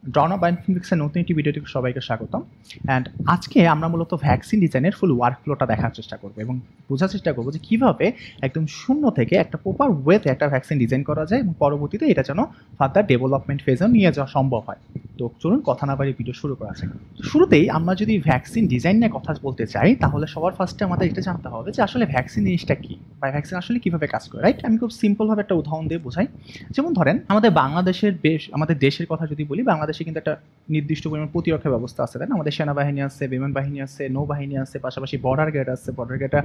ড্রন of বায়োইনফরমেটিক্সের নতুন একটি ভিডিওতে সবাইকে স্বাগতম। অ্যান্ড আজকে আমরা মূলত ভ্যাকসিন ডিজাইনের ফুল ওয়ার্কফ্লোটা দেখার চেষ্টা করবো এবং বোঝার চেষ্টা করবো যে কীভাবে একদম শূন্য থেকে একটা প্রপার ওয়েতে একটা ভ্যাকসিন ডিজাইন করা যায় এবং পরবর্তীতে এটা যেন ফার্দার ডেভেলপমেন্ট ফেজেও নিয়ে যাওয়া সম্ভব হয়। তো চলুন কথা না বাড়িয়ে ভিডিও শুরু করা যাক। শুরুতেই আমরা যদি ভ্যাকসিন ডিজাইন নিয়ে কথা বলতে চাই তাহলে সবার ফার্স্টে আমাদের এটা জানতে হবে যে আসলে ভ্যাকসিন জিনিসটা কী বা ভ্যাকসিন আসলে কীভাবে কাজ করে, রাইট? আমি খুব সিম্পলভাবে একটা উদাহরণ দিয়ে বোঝাই। যেমন ধরেন আমাদের বাংলাদেশের আমাদের দেশের কথা যদি বলি, বাংলাদেশে কিন্তু একটা নির্দিষ্ট পরিমাণ প্রতিরক্ষা ব্যবস্থা আছে, তাই না? আমাদের সেনাবাহিনী আছে, বিমান বাহিনী আছে, নৌবাহিনী আছে, পাশাপাশি বর্ডার গার্ড আছে, বর্ডার গার্ডটা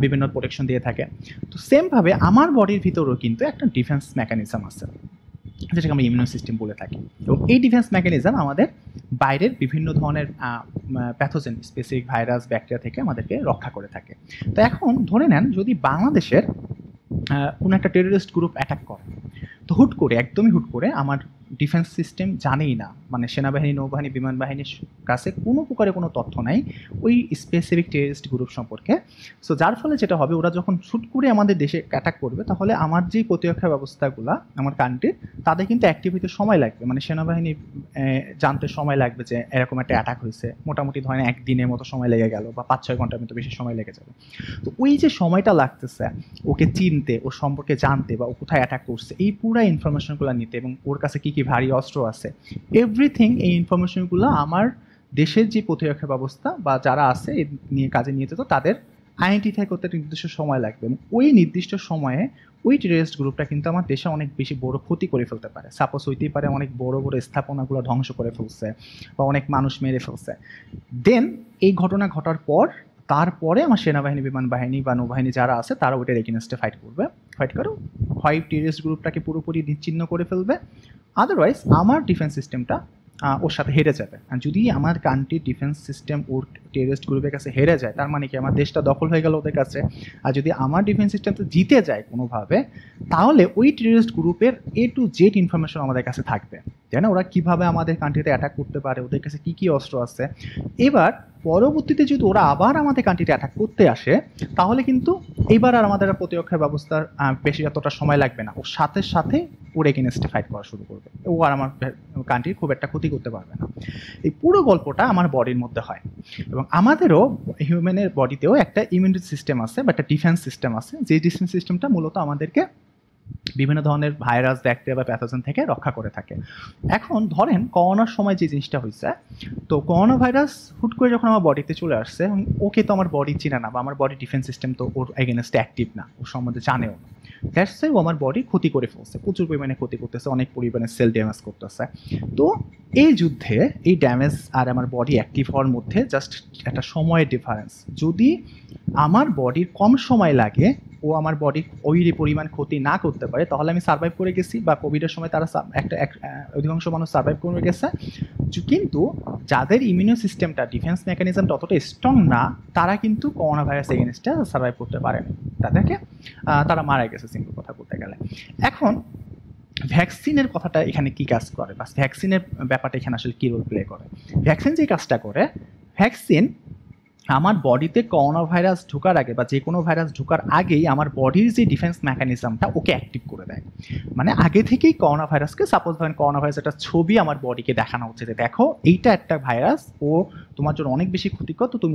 বিভিন্ন প্রোটেকশন দিয়ে থাকে। তো সেমভাবে আমার বডির ভিতরেও কিন্তু একটা ডিফেন্স মেকানিজম আছে, যেটাকে আমরা ইমিউন সিস্টেম বলে থাকি। এবং এই ডিফেন্স মেকানিজম আমাদের বাইরের বিভিন্ন ধরনের প্যাথোজেন, স্পেসিফিক ভাইরাস, ব্যাকটেরিয়া থেকে আমাদেরকে রক্ষা করে থাকে। তো এখন ধরে নেন যদি বাংলাদেশের কোনো একটা টেররিস্ট গ্রুপ অ্যাটাক করে, তো একদমই হুট করে আমার ডিফেন্স সিস্টেম জানেই না, মানে সেনাবাহিনী, নৌবাহিনী, বিমান বাহিনীর কাছে কোনো প্রকারে কোনো তথ্য নাই ওই স্পেসিফিক টেররিস্ট গ্রুপ সম্পর্কে। সো যার ফলে যেটা হবে, ওরা যখন শুট করে আমাদের দেশে অ্যাটাক করবে, তাহলে আমার যেই প্রতিরক্ষা ব্যবস্থাগুলো আমার কান্ট্রির, তাদের কিন্তু অ্যাক্টিভ হতে সময় লাগবে। মানে সেনাবাহিনী জানতে সময় লাগবে যে এরকম একটা অ্যাটাক হয়েছে, মোটামুটি ধরেন একদিনের মতো সময় লেগে গেল বা 5-6 ঘন্টার মতো বেশি সময় লেগে যাবে। তো ওই যে সময়টা লাগতেছে ওকে চিনতে, ওর সম্পর্কে জানতে বা ও কোথায় অ্যাটাক করছে, এই পুরো ইনফরমেশনগুলো নিতে এবং ওর কাছে কী কী ভারী অস্ত্র আছে, এভরিথিং, এই ইনফরমেশনগুলো আমার দেশের যে প্রতিরক্ষা ব্যবস্থা বা যারা আছে নিয়ে কাজে নিয়ে যেত তাদের আইডেন্টিফাই করতে একটা নির্দিষ্ট সময় লাগবে। এবং ওই নির্দিষ্ট সময়ে ওই টেররিস্ট গ্রুপটা কিন্তু আমার দেশে অনেক বেশি বড় ক্ষতি করে ফেলতে পারে। সাপোজ হইতেই পারে অনেক বড় বড় স্থাপনাগুলো ধ্বংস করে ফেলছে বা অনেক মানুষ মেরে ফেলছে। দেন এই ঘটনা ঘটার পর তারপরে আমার সেনাবাহিনী, বিমান বাহিনী বা নৌবাহিনী যারা আছে তারা ওইটার এগেনস্টে ফাইট করে হয় টেররিস্ট গ্রুপটাকে পুরোপুরি নিশ্চিহ্ন করে ফেলবে, আদারওয়াইজ আমার ডিফেন্স সিস্টেমটা ওর সাথে হেরে যাবে। আর যদি আমার কান্ট্রির ডিফেন্স সিস্টেম ওর টেররিস্ট গ্রুপের কাছে হেরে যায়, তার মানে কি আমার দেশটা দখল হয়ে গেল ওদের কাছে। আর যদি আমার ডিফেন্স সিস্টেমটা জিতে যায় কোনোভাবে, তাহলে ওই টেররিস্ট গ্রুপের A to Z ইনফরমেশন আমাদের কাছে থাকবে, তাই না? ওরা কীভাবে আমাদের কান্ট্রিতে অ্যাটাক করতে পারে, ওদের কাছে কী কী অস্ত্র আছে। এবার পরবর্তীতে যদি ওরা আবার আমাদের কান্ট্রিতে অ্যাটাক করতে আসে, তাহলে কিন্তু এবার আর আমাদের প্রতিরক্ষা ব্যবস্থার বেশি যতটা সময় লাগবে না, ওর সাথে সাথে ওর এগেনস্টে ফাইট করা শুরু করবে। ও আর আমার কান্ট্রির খুব একটা ক্ষতি করতে পারবে না। এই পুরো গল্পটা আমার বডির মধ্যে হয়। এবং আমাদেরও হিউম্যানের বডিতেও একটা ইমিউনিটি সিস্টেম আছে বা একটা ডিফেন্স সিস্টেম আছে, যে ডিফেন্স সিস্টেমটা মূলত আমাদেরকে বিভিন্ন ধরনের ভাইরাস, ব্যাকটেরিয়া বা প্যাথোজেন থেকে রক্ষা করে থাকে। এখন ধরেন করোনার সময় যে জিনিসটা হয়েছে, তো করোনা ভাইরাস হুট করে যখন আমার বডিতে চলে আসছে, ওকে তো আমার বডি চিনে না বা আমার বডি ডিফেন্স সিস্টেম তো ওর এগেনস্টে অ্যাক্টিভ না, ওর সম্বন্ধে জানেও না। দ্যাটস ওয়াই ও আমার বডি ক্ষতি করে ফেলছে, প্রচুর পরিমাণে ক্ষতি করতেছে, অনেক পরিমাণে সেল ড্যামেজ করতেছে। তো এই যুদ্ধে এই ড্যামেজ আর আমার বডি অ্যাক্টিভ হওয়ার মধ্যে জাস্ট একটা সময়ের ডিফারেন্স। যদি আমার বডির কম সময় লাগে, ও আমার বডি ওই পরিমাণ ক্ষতি না করতে পারে, তাহলে আমি সার্ভাইভ করে গেছি, বা কোভিডের সময় তারা অধিকাংশ মানুষ সার্ভাইভ করে গেছে। কিন্তু যাদের ইমিউন সিস্টেমটা, ডিফেন্স মেকানিজমটা অতটা স্ট্রং না, তারা কিন্তু করোনা ভাইরাস এগেনস্টে সার্ভাইভ করতে পারেনি, তারা মারা গেছে, সিম্পল কথা বলতে গেলে। এখন ভ্যাকসিনের কথাটা এখানে কি কাজ করে বা ভ্যাকসিনের ব্যাপারটা এখানে আসলে কী রোল প্লে করে? ভ্যাকসিন যে কাজটা করে, ভ্যাকসিন আমার বডিতে করোনা ভাইরাস ঢোকার আগে বা যে কোনো ভাইরাস ঢোকার আগেই আমার বডির যে ডিফেন্স মেকানিজমটা ওকে অ্যাক্টিভ করে দেয়। মানে আগে থেকেই করোনা ভাইরাসকে, সাপোজ ধরেন করোনা ভাইরাস একটা ছবি আমার বডিকে দেখানো হচ্ছে যে দেখো এইটা একটা ভাইরাস, ও তোমার জন্য অনেক বেশি ক্ষতিকর, তো তুমি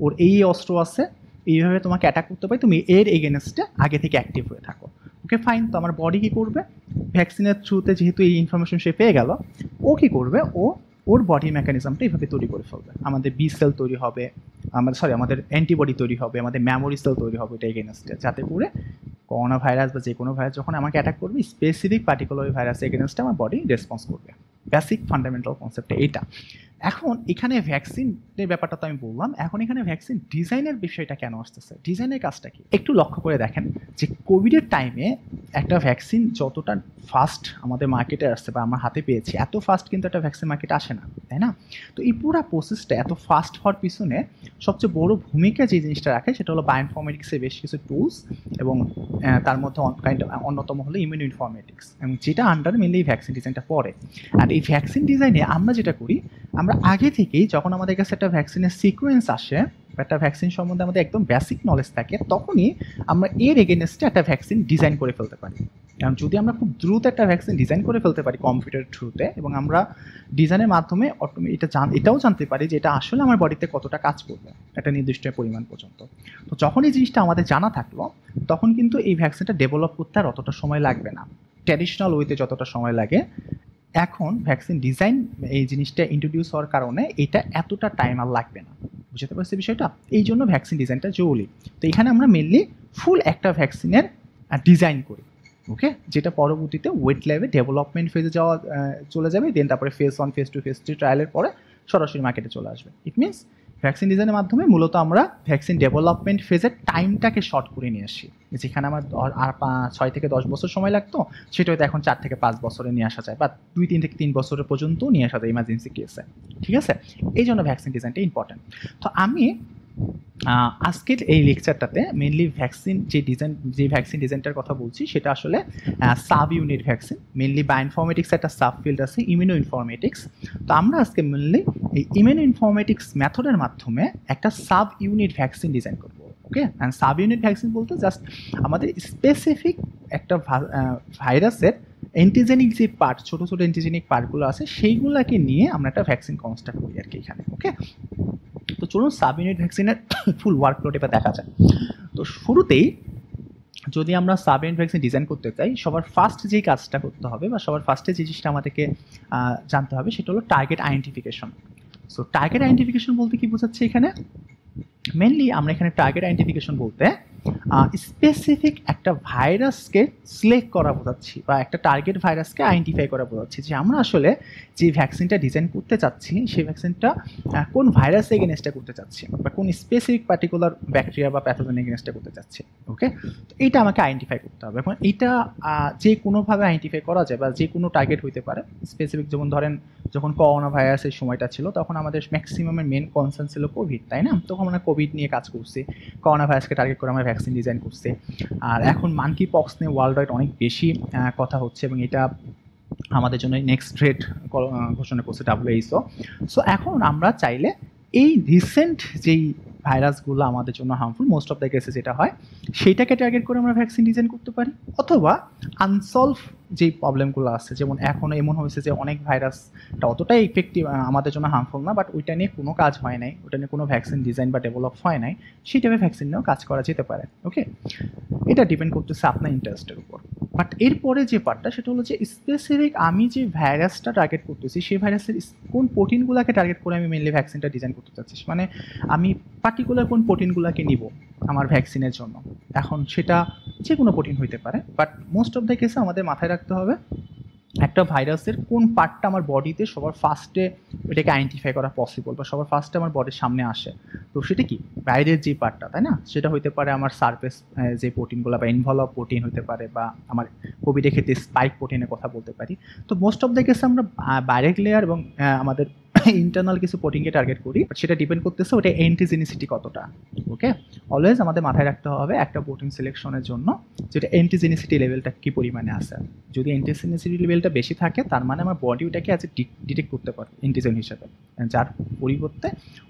ওর এই অস্ত্র আছে, এইভাবে তোমাকে অ্যাটাক করতে পারে, তুমি এর এগেনস্টে আগে থেকে অ্যাক্টিভ হয়ে থাকো। Okay fine. তো আমার বডি কী করবে? ভ্যাকসিনের থ্রুতে যেহেতু এই ইনফরমেশন সে পেয়ে গেল, ও কী করবে? ওর বডি মেকানিজমটা এইভাবে তৈরি করে ফেলবে। আমাদের বি সেল তৈরি হবে, আমাদের অ্যান্টিবডি তৈরি হবে, আমাদের মেমোরি সেল তৈরি হবে এটা এগেনস্টে, যাতে করে করোনা ভাইরাস বা যে কোনো ভাইরাস যখন আমাকে অ্যাটাক করবে, স্পেসিফিক পার্টিকুলার ভাইরাস এগেনস্টে আমার বডি রেসপন্স করবে। বেসিক ফান্ডামেন্টাল কনসেপ্ট এইটা। এখন এখানে ভ্যাকসিনের ব্যাপারটা তো আমি বললাম, এখন এখানে ভ্যাকসিন ডিজাইনের বিষয়টা কেন আসতেছে, ডিজাইনের কাজটা কি একটু লক্ষ্য করে দেখেন। যে কোভিডের টাইমে একটা ভ্যাকসিন যতটা ফাস্ট আমাদের মার্কেটে আসছে বা আমার হাতে পেয়েছি, এত ফাস্ট কিন্তু একটা ভ্যাকসিন মার্কেটে আসে না, তাই না? তো এই পুরো প্রসেসটা এত ফাস্ট হওয়ার পিছনে সবচেয়ে বড় ভূমিকা যে জিনিসটা রাখে সেটা হলো বায়োইনফরমেটিক্সের বেশ কিছু টুলস, এবং তার মধ্যে অন্যতম হলো ইমিউনো ইনফরমেটিক্স, এবং যেটা আন্ডারে মেনলি এই ভ্যাকসিন ডিজাইনটা পড়ে। আর এই ভ্যাকসিন ডিজাইনে আমরা যেটা করি, আমরা আগে থেকেই যখন আমাদের কাছে একটা ভ্যাকসিনের সিকোয়েন্স আসে, বা একটা ভ্যাকসিন সম্বন্ধে আমাদের একদম বেসিক নলেজ থাকে, তখনই আমরা এর এগেনস্টে একটা ভ্যাকসিন ডিজাইন করে ফেলতে পারি। কারণ যদি আমরা খুব দ্রুত একটা ভ্যাকসিন ডিজাইন করে ফেলতে পারি কম্পিউটারের থ্রুতে, এবং আমরা ডিজাইনের মাধ্যমে এটাও জানতে পারি যে এটা আসলে আমার বডিতে কতটা কাজ করবে একটা নির্দিষ্ট পরিমাণ পর্যন্ত, তো যখন এই জিনিসটা আমাদের জানা থাকলো, তখন কিন্তু এই ভ্যাকসিনটা ডেভেলপ করতে আর অতটা সময় লাগবে না। ট্র্যাডিশনাল ওয়েতে যতটা সময় লাগে, এখন ভ্যাকসিন ডিজাইন এই জিনিসটা ইন্ট্রোডিউস হওয়ার কারণে এটা এতটা টাইম আর লাগবে না। বুঝতে পারছি বিষয়টা? এই জন্য ভ্যাকসিন ডিজাইনটা জরুরি। তো এখানে আমরা মেনলি ফুল একটা ভ্যাকসিনের ডিজাইন করি, ওকে, যেটা পরবর্তীতে ওয়েট ল্যাবে ডেভেলপমেন্ট ফেজে চলে যাবে, দেন তারপরে ফেজ 1 ফেজ 2 ফেজ 3 ট্রায়ালের পরে সরাসরি মার্কেটে চলে আসবে। ইট মিনস ভ্যাকসিন ডিজাইনের মাধ্যমে মূলত আমরা ভ্যাকসিন ডেভেলপমেন্ট ফেজের টাইমটাকে শর্ট করে নিয়ে আসি। যেখানে আমার আর 6 থেকে 10 বছর সময় লাগতো, সেটা হয়তো এখন 4 থেকে 5 বছরে নিয়ে আসা যায়, বা 2-3 থেকে 3 বছরের পর্যন্ত নিয়ে আসা যায় ইমার্জেন্সি কেসে। ঠিক আছে, এই জন্য ভ্যাকসিন ডিজাইনটা ইম্পর্টেন্ট। তো আমি আজকের এই লেকচারটাতে মেনলি যে ভ্যাকসিন ডিজাইনটার কথা বলছি, সেটা আসলে sub unit vaccine. Mainly bioinformatics একটা সাব ফিল্ড আছে, ইমিউনো ইনফরমেটিক্স। তো আমরা আজকে মেনলি এই ইমিউনো ইনফরমেটিক্স মেথডের মাধ্যমে একটা সাব ইউনিট ভ্যাকসিন ডিজাইন করবো। ওকে, অ্যান্ড সাব ইউনিট ভ্যাকসিন বলতে জাস্ট আমাদের স্পেসিফিক একটা ভাইরাসের অ্যান্টিজেনিক যে পার্ট, ছোটো ছোটো অ্যান্টিজেনিক পার্টগুলো আছে, সেইগুলোকে নিয়ে আমরা একটা ভ্যাকসিন কনস্ট্রাক্ট করি আর কি এখানে। ওকে, তো চলুন সাব ইউনিট ভ্যাকসিনের ফুল ওয়ার্কফ্লোট এবার দেখা যায়। তো শুরুতেই যদি আমরা সাব ইউনিট ভ্যাকসিন ডিজাইন করতে চাই, সবার ফার্স্ট যেই কাজটা করতে হবে বা সবার ফার্স্টে যে জিনিসটা আমাদেরকে জানতে হবে, সেটা হলো target identification. So target identification বলতে কি বোঝাচ্ছে এখানে? মেনলি আমরা এখানে টার্গেট আইডেন্টিফিকেশন বলতে স্পেসিফিক একটা ভাইরাসকে সিলেক্ট করা বোঝাচ্ছি, বা একটা টার্গেট ভাইরাসকে আইডেন্টিফাই করা বোঝাচ্ছি, যে আমরা আসলে যে ভ্যাকসিনটা ডিজাইন করতে চাচ্ছি, সেই ভ্যাকসিনটা কোন ভাইরাস এগেনস্টে করতে চাচ্ছি, বা কোন স্পেসিফিক পার্টিকুলার ব্যাকটেরিয়া বা প্যাথোজেন এগেনস্টে করতে চাচ্ছি। ওকে, তো এইটা আমাকে আইডেন্টিফাই করতে হবে। এখন এইটা যে কোনোভাবে আইডেন্টিফাই করা যায়, বা যে কোনো টার্গেট হইতে পারে স্পেসিফিক। যেমন ধরেন, যখন করোনা ভাইরাসের সময়টা ছিল, তখন আমাদের ম্যাক্সিমামের মেন কনসার্ন ছিল কোভিড, তাই না? তখন আমরা কোভিড নিয়ে কাজ করছি, করোনা ভাইরাসকে টার্গেট করে আমরা ভ্যাকসিন ডিজাইন করছি। আর এখন মানকি পক্স নিয়ে ওয়ার্ল্ড ওয়াইড অনেক বেশি কথা হচ্ছে, এবং এটা আমাদের জন্য নেক্সট থ্রেট ঘোষণা করছে WHO। সো এখন আমরা চাইলে এই রিসেন্ট যেই ভাইরাসগুলো আমাদের জন্য হার্মফুল, মোস্ট অফ দ্য কেসে যেটা হয়, সেইটাকে টার্গেট করে আমরা ভ্যাকসিন ডিজাইন করতে পারি। অথবা আনসলভ যেই প্রবলেমগুলো আছে, যেমন এখন এমন হয়েছে যে অনেক ভাইরাসটা অতটাই ইফেক্টিভ, আমাদের জন্য হার্মফুল না, বাট ওইটা নিয়ে কোনো কাজ হয় নাই, ওইটা নিয়ে কোনো ভ্যাকসিন ডিজাইন বা ডেভেলপ হয় নাই, সেই টাইপের ভ্যাকসিন নিয়েও কাজ করা যেতে পারে। ওকে, এটা ডিপেন্ড করতেছে আপনার ইন্টারেস্টের উপর। বাট এরপরে যে পার্টটা, সেটা হলো যে স্পেসিফিক আমি যে ভাইরাসটা টার্গেট করতেছি, সেই ভাইরাসের কোন প্রোটিনগুলোকে টার্গেট করে আমি মেনলি ভ্যাকসিনটা ডিজাইন করতে চাচ্ছি। মানে আমি পার্টিকুলার কোন প্রোটিনগুলোকে নিব আমার ভ্যাকসিনের জন্য। এখন সেটা যে কোনো প্রোটিন হইতে পারে, বাট মোস্ট অফ দ্য কেসে আমাদের মাথায় রাখতে হবে একটা ভাইরাসের কোন পার্টটা আমার বডিতে সবার ফার্স্টে এটাকে আইডেন্টিফাই করা পসিবল, বা সবার ফার্স্টে আমার বডির সামনে আসে। তো সেটা কি? বাইরের যে পার্টটা, তাই না? সেটা হইতে পারে আমার সারফেস যে প্রোটিনগুলো, বা ইনভলভ প্রোটিন হতে পারে, বা আমার কোভিডের ক্ষেত্রে স্পাইক প্রোটিনের কথা বলতে পারি। তো মোস্ট অফ দ্য কেসে আমরা বাইরের লেয়ার এবং আমাদের ইন্টারনাল কিছু প্রোটিনকে টার্গেট করি, সেটা ডিপেন্ড করতেছে ওটা অ্যান্টিজেনিসিটি কতটা। ওকে, অলওয়েজ আমাদের মাথায় রাখতে হবে একটা প্রোটিন সিলেকশনের জন্য যেটা অ্যান্টিজেনিসিটি লেভেলটা কী পরিমাণে আছে। যদি অ্যান্টিজেনিসিটি লেভেলটা বেশি থাকে, তার মানে আমার বডি ওটাকে অ্যাজ এ ডিটেক্ট করতে পারবে অ্যান্টিজেন হিসেবে, যার পরিবর্তে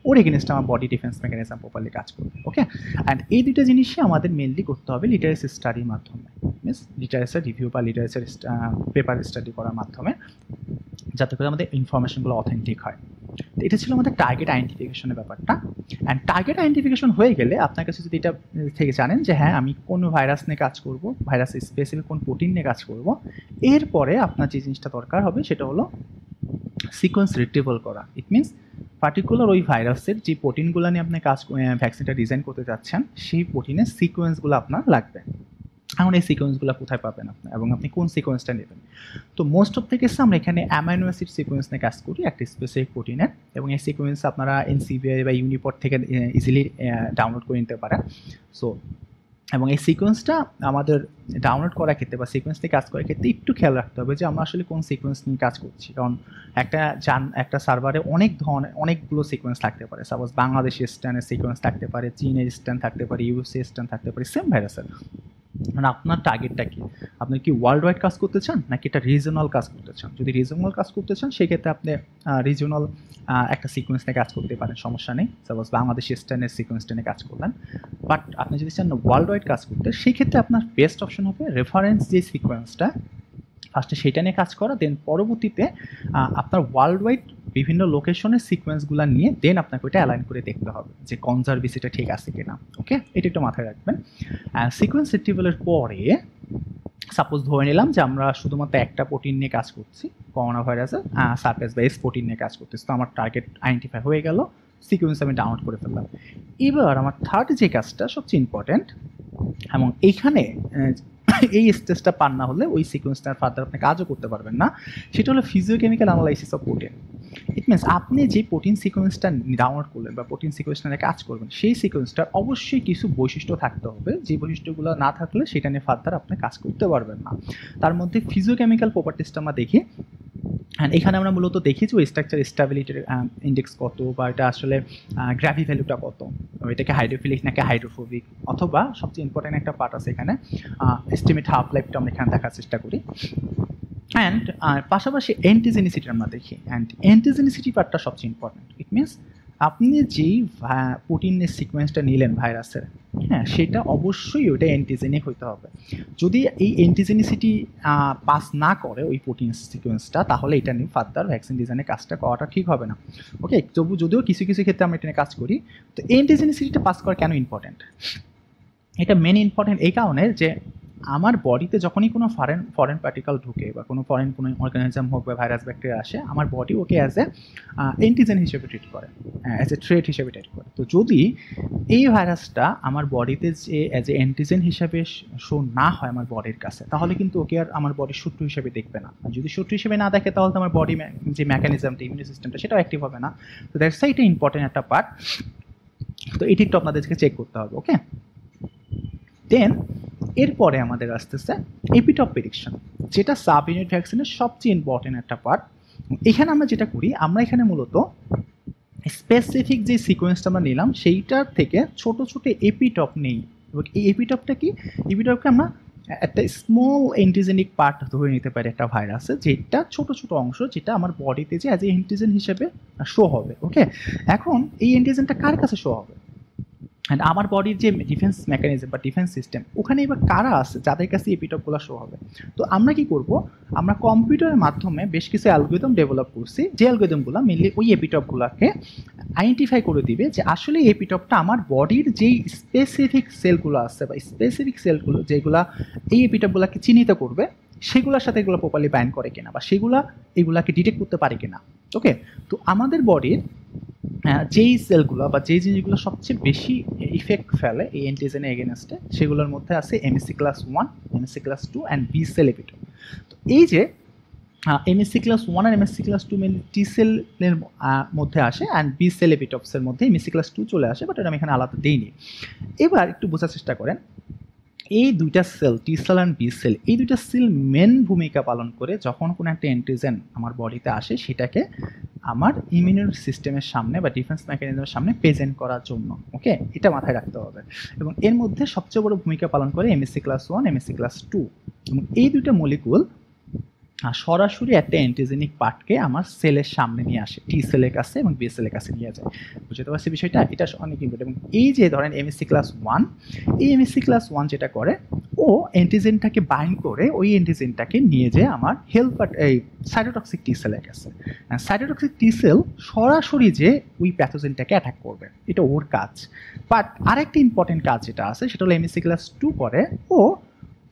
ওর এগেনস্টে আমার বডি ডিফেন্স মেকানিজম প্রপারলি কাজ করবে। ওকে, অ্যান্ড এই দুটো জিনিসই আমাদের মেনলি করতে হবে লিটারেচার স্টাডির মাধ্যমে, মিনস লিটারেচার রিভিউ বা লিটারেচার পেপার স্টাডি করার মাধ্যমে, যাতে করে আমাদের ইনফরমেশনগুলো অথেন্টিক হয়। তো এটা ছিল আমাদের টার্গেট আইডেন্টিফিকেশনের ব্যাপারটা। অ্যান্ড টার্গেট আইডেন্টিফিকেশন হয়ে গেলে আপনার কাছে যদি এটা থেকে জানেন যে হ্যাঁ, আমি কোন ভাইরাস নিয়ে কাজ করব, ভাইরাস স্পেসিফিক কোন প্রোটিন নিয়ে কাজ করব, এরপরে আপনার যে জিনিসটা দরকার হবে সেটা হলো সিকোয়েন্স রিট্রিভাল করা। ইট মিনস পার্টিকুলার ওই ভাইরাসের যে প্রোটিনগুলো নিয়ে আপনি ভ্যাকসিনটা ডিজাইন করতে যাচ্ছেন, সেই প্রোটিনের সিকোয়েন্সগুলো আপনার লাগবে। এখন এই সিকোয়েন্সগুলো কোথায় পাবেন আপনি, এবং আপনি কোন সিকোয়েন্সটা নেবেন? তো মোস্ট অফ দ্য কেসে আমরা এখানে অ্যামাইনো অ্যাসিড সিকোয়েন্স নিয়ে কাজ করি, একটা স্পেসিফিক প্রোটিনের, এবং এই সিকোয়েন্স আপনারা NCBI বা ইউনিপড থেকে ইজিলি ডাউনলোড করে নিতে পারেন। সো এবং এই সিকোয়েন্সটা আমাদের ডাউনলোড করার ক্ষেত্রে বা সিকোয়েন্স নিয়ে কাজ করার ক্ষেত্রে একটু খেয়াল রাখতে হবে যে আমরা আসলে কোন সিকোয়েন্স নিয়ে কাজ করছি। কারণ একটা সার্ভারে অনেকগুলো সিকোয়েন্স থাকতে পারে। সাপোজ বাংলাদেশি স্ট্যান্ডের সিকোয়েন্স থাকতে পারে, চীনের স্ট্যান্ড থাকতে পারে, USA স্ট্যান্ড থাকতে পারে, সেম ভাইরাসের। মানে আপনার টার্গেটটা কি, আপনি কি ওয়ার্ল্ড ওয়াইড কাজ করতে চান নাকি এটা রিজনাল কাজ করতে চান? যদি রিজনাল কাজ করতে চান সেক্ষেত্রে আপনি রিজনাল একটা সিকোয়েন্স নিয়ে কাজ করতে পারেন, সমস্যা নেই। সাপোজ বাংলাদেশ স্ট্যান্ডার্ড সিকোয়েন্সটা নিয়ে কাজ করলেন। বাট আপনি যদি চান ওয়ার্ল্ড ওয়াইড কাজ করতে, সেক্ষেত্রে আপনার বেস্ট অপশন হবে রেফারেন্স যে সিকোয়েন্সটা ফার্স্টে সেইটা নিয়ে কাজ করা, দেন পরবর্তীতে আপনার ওয়ার্ল্ড ওয়াইড বিভিন্ন লোকেশনের সিকোয়েন্সগুলো নিয়ে দেন আপনাকে ওইটা অ্যালাইন করে দেখতে হবে যে কনজারভেসিটা ঠিক আছে কিনা। ওকে, এটা একটু মাথায় রাখবেন। সিকোয়েন্স রিট্রিভালের পরে সাপোজ ধরে নিলাম যে আমরা শুধুমাত্র একটা প্রোটিন নিয়ে কাজ করছি, করোনা ভাইরাসের সারফেস বা S14 নিয়ে কাজ করতেছি। তো আমার টার্গেট আইডেন্টিফাই হয়ে গেল, সিকোয়েন্স আমি ডাউনলোড করে ফেললাম। এবার আমার থার্ড যে কাজটা সবচেয়ে ইম্পর্টেন্ট, এবং এইখানে এই স্টেজটা পার না হলে ওই সিকোয়েন্সটার ফার্দার আপনি কাজও করতে পারবেন না, সেটা হলো ফিজিওকেমিক্যাল analysis of protein. It means আপনি যে প্রোটিন সিকোয়েন্সটা ডাউনলোড করলেন বা প্রোটিন সিকোয়েন্সটা নিয়ে কাজ করবেন, সেই সিকোয়েন্সটার অবশ্যই কিছু বৈশিষ্ট্য থাকতে হবে, যে বৈশিষ্ট্যগুলো না থাকলে সেটা নিয়ে ফার্দার আপনি কাজ করতে পারবেন না। তার মধ্যে ফিজিওকেমিক্যাল প্রপার্টিসটা আমরা দেখি, অ্যান্ড এখানে আমরা মূলত দেখি যে ওই স্ট্রাকচার স্টেবিলিটির ইন্ডেক্স কত, বা এটা আসলে গ্র্যাভি ভ্যালুটা কত, এটাকে হাইড্রোফিলিক নাকি হাইড্রোফোবিক, অথবা সবচেয়ে ইম্পর্টেন্ট একটা পার্ট আছে এখানে এস্টিমেট হাফ লাইফটা আমরা এখানে দেখার চেষ্টা করি। অ্যান্ড পাশাপাশি অ্যান্টিজেনিসিটি আমরা দেখি, অ্যান্ড অ্যান্টিজেনিসিটি পার্টটা সবচেয়ে ইম্পর্টেন্ট। ইট মিনস আপনি যেই প্রোটিনের সিকোয়েন্সটা নিলেন ভাইরাসের, হ্যাঁ, সেটা অবশ্যই ওইটা অ্যান্টিজেনিক হইতে হবে। যদি এই অ্যান্টিজেনিসিটি পাস না করে ওই প্রোটিন সিকোয়েন্সটা, তাহলে এটা নিয়ে ফার্দার ভ্যাকসিন ডিজাইনের কাজটা করাটা ঠিক হবে না। ওকে, তবু যদিও কিছু কিছু ক্ষেত্রে আমরা এটা নিয়ে কাজ করি। তো অ্যান্টিজেনিসিটিটা পাস করা কেন ইম্পর্টেন্ট? এটা মেন ইম্পর্টেন্ট এই কারণে যে আমার বডিতে যখনই কোনো ফরেন পার্টিকেল ঢুকে বা কোনো ফরেন কোনো অর্গানিজম হোক বা ভাইরাস ব্যাকটেরিয়া আসে, আমার body okay as a antigen হিসেবে ট্রিট করে, অ্যাজ এ থ্রেট হিসেবে ট্রিট করে। তো যদি এই ভাইরাসটা আমার বডিতে যে অ্যাজ এ অ্যান্টিজেন হিসেবে শো না হয় আমার বডির কাছে, তাহলে কিন্তু ওকে আর আমার বডি শত্রু হিসেবে দেখবে না। আর যদি শত্রু হিসেবে না দেখে, তাহলে তো আমার বডি যে মেকানিজমটা, ইমিউনি সিস্টেমটা, সেটাও অ্যাক্টিভ হবে না। তো দ্যাটস এটা ইম্পর্টেন্ট একটা পার্ট। তো এটি একটু আপনাদেরকে চেক করতে হবে। ওকে, দেন এরপরে আমাদের আসতেছে এপিটপ প্রেডিকশন, যেটা সাব ইউনিট ভ্যাকসিনের সবচেয়ে ইম্পর্টেন্ট একটা পার্ট। এখানে আমরা যেটা করি, আমরা এখানে মূলত স্পেসিফিক যে সিকোয়েন্সটা আমরা নিলাম সেইটার থেকে ছোট ছোট এপিটপ নেই, এবং এই এপিটপটা কি, এপিটপকে আমরা একটা স্মল অ্যান্টিজেনিক পার্ট ধরে নিতে পারি একটা ভাইরাসে, যেটা ছোট ছোট অংশ, যেটা আমার বডিতে যে অ্যাজ এ অ্যান্টিজেন হিসেবে শো হবে। ওকে, এখন এই অ্যান্টিজেনটা কার কাছে শো হবে? অ্যান্ড আমার বডির যে ডিফেন্স মেকানিজম বা ডিফেন্স সিস্টেম, ওখানে এবার কারা আছে যাদের কাছে এপিটপগুলো শো হবে? তো আমরা কি করব, আমরা কম্পিউটারের মাধ্যমে বেশ কিছু অ্যালগরিদম ডেভেলপ করছি, যে অ্যালগরিদমগুলো মেনলি ওই এপিটপগুলোকে আইডেন্টিফাই করে দিবে যে আসলে এই এপিটপটা আমার বডির যেই স্পেসিফিক সেলগুলো আছে বা স্পেসিফিক সেলগুলো যেগুলো এই এপিটপগুলোকে চিহ্নিত করবে, সেগুলোর সাথে এগুলো প্রপারলি বাইন্ড করে কিনা, বা এগুলাকে ডিটেক্ট করতে পারে কিনা। ওকে, তো আমাদের বডির যেই সেলগুলো বা যেই জিনিসগুলো সবচেয়ে বেশি ইফেক্ট ফেলে এই অ্যান্টিজেনের এগেনস্টে, সেগুলোর মধ্যে আছে MSC class 1, MSC class 2 and B cell epitope. তো এই যে MSC ক্লাস 1 আর MSC ক্লাস 2 মেনলি টি সেলের মধ্যে আসে, অ্যান্ড বি সেল এপিটপসের মধ্যে MSC ক্লাস 2 চলে আসে, বাট এটা আমি এখানে আলাদা দিইনি। এবার একটু বোঝার চেষ্টা করেন, এই দুইটা cell, T cell and B cell, এই দুইটা সেল মেন ভূমিকা পালন করে যখন কোনো একটা অ্যান্টিজেন আমার বডিতে আসে, সেটাকে আমার ইমিউন সিস্টেমের সামনে বা ডিফেন্স মেকানিজমের সামনে প্রেজেন্ট করার জন্য। ওকে, এটা মাথায় রাখতে হবে। এবং এর মধ্যে সবচেয়ে বড় ভূমিকা পালন করে MSC ক্লাস 1, MSC ক্লাস 2, এবং এই দুইটা মলিকুল সরাসরি একটা অ্যান্টিজেনিক পার্টকে আমার সেলের সামনে নিয়ে আসে, টি সেলের কাছে এবং বি সেলের কাছে নিয়ে যায়। বুঝতে পারছি বিষয়টা? এটা অনেক ইম্পর্টেন্ট। এবং এই যে ধরেন MSC ক্লাস 1, এই MSC ক্লাস 1 যেটা করে, ও অ্যান্টিজেনটাকে বাইন্ড করে ওই অ্যান্টিজেনটাকে নিয়ে যায় আমার হেল্পার এই সাইটোটক্সিক টি সেলের কাছে। সাইটোটক্সিক টি সেল সরাসরি যে ওই প্যাথোজেনটাকে অ্যাটাক করবে, এটা ওর কাজ। বাট আরেকটা ইম্পর্টেন্ট কাজ যেটা আছে, সেটা হলো MSC ক্লাস 2 করে, ও